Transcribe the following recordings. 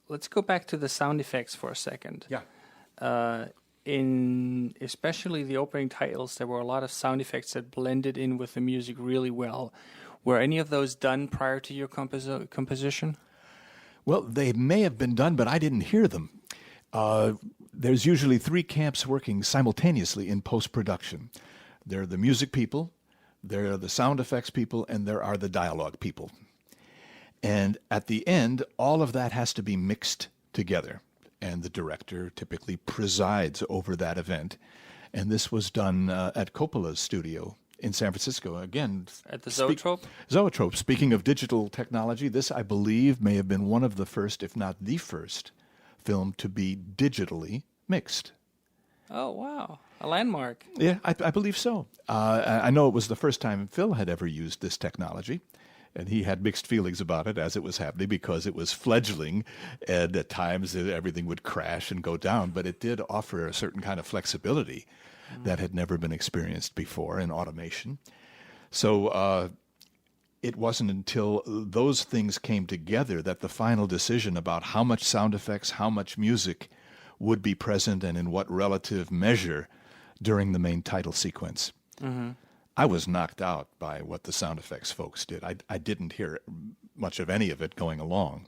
let's go back to the sound effects for a second. Yeah. In especially the opening titles, there were a lot of sound effects that blended in with the music really well. Were any of those done prior to your composition? Well, they may have been done, but I didn't hear them. There's usually three camps working simultaneously in post-production. There are the music people, there are the sound effects people, and there are the dialogue people. And at the end, all of that has to be mixed together. And the director typically presides over that event. And this was done at Coppola's studio in San Francisco. Again, at the Zoetrope? Zoetrope. Speaking of digital technology, this, I believe, may have been one of the first, if not the first, film to be digitally mixed. Oh, wow. A landmark. Yeah, I believe so. I know it was the first time Phil had ever used this technology. And he had mixed feelings about it as it was happening because it was fledgling, and at times everything would crash and go down. But it did offer a certain kind of flexibility that had never been experienced before in automation. So it wasn't until those things came together that the final decision about how much sound effects, how much music would be present, and in what relative measure during the main title sequence. Mm-hmm. I was knocked out by what the sound effects folks did. I didn't hear much of any of it going along.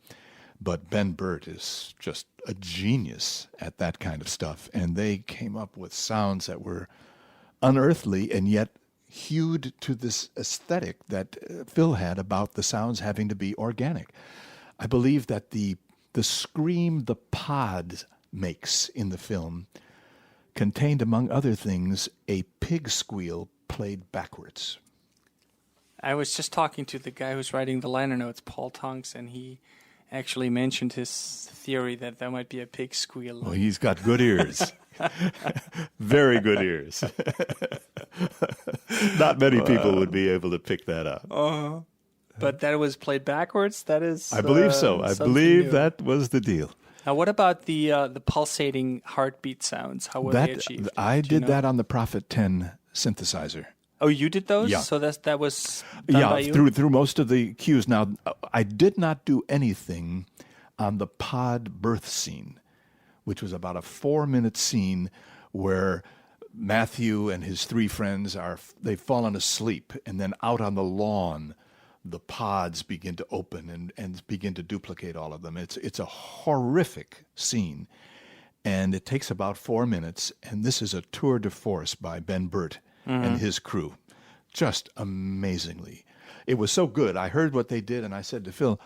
But Ben Burtt is just a genius at that kind of stuff. And they came up with sounds that were unearthly and yet hewed to this aesthetic that Phil had about the sounds having to be organic. I believe that the scream the pod makes in the film contained, among other things, a pig squeal played backwards. I was just talking to the guy who's writing the liner notes, Paul Tonks, and he actually mentioned his theory that there might be a pig squeal. Well, he's got good ears. Very good ears. Not many people would be able to pick that up. But that was played backwards? That is... I believe so. I believe new. That was the deal. Now, what about the pulsating heartbeat sounds? How were they achieved? I did that on the Prophet 10 synthesizer. Oh, you did those? Yeah. So that was done by you? through most of the cues. Now, I did not do anything on the pod birth scene, which was about a 4-minute scene where Matthew and his three friends they've fallen asleep, and then out on the lawn, the pods begin to open and begin to duplicate all of them. It's a horrific scene, and it takes about 4 minutes, and this is a tour de force by Ben Burtt and his crew. Just amazingly. It was so good. I heard what they did, and I said to Phil,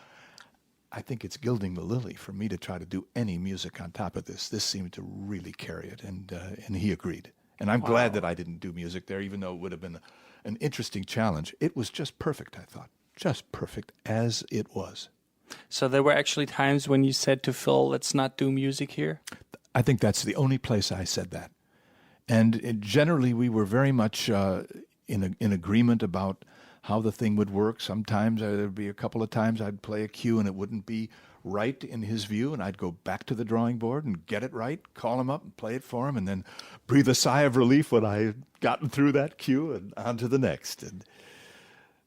I think it's gilding the lily for me to try to do any music on top of this. This seemed to really carry it, and he agreed. And I'm glad that I didn't do music there, even though it would have been an interesting challenge. It was just perfect, I thought. Just perfect as it was. So there were actually times when you said to Phil, let's not do music here? I think that's the only place I said that. And generally, we were very much in agreement about how the thing would work. Sometimes there would be a couple of times I'd play a cue and it wouldn't be right in his view, and I'd go back to the drawing board and get it right, call him up and play it for him, and then breathe a sigh of relief when I had gotten through that cue and on to the next.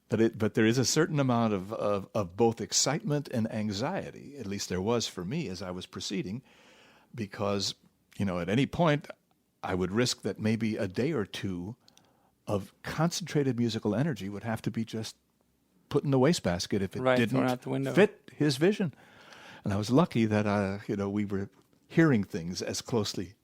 But there is a certain amount of both excitement and anxiety, at least there was for me as I was proceeding, because, at any point I would risk that maybe a day or two of concentrated musical energy would have to be just put in the wastebasket if it didn't fit his vision. And I was lucky that we were hearing things as closely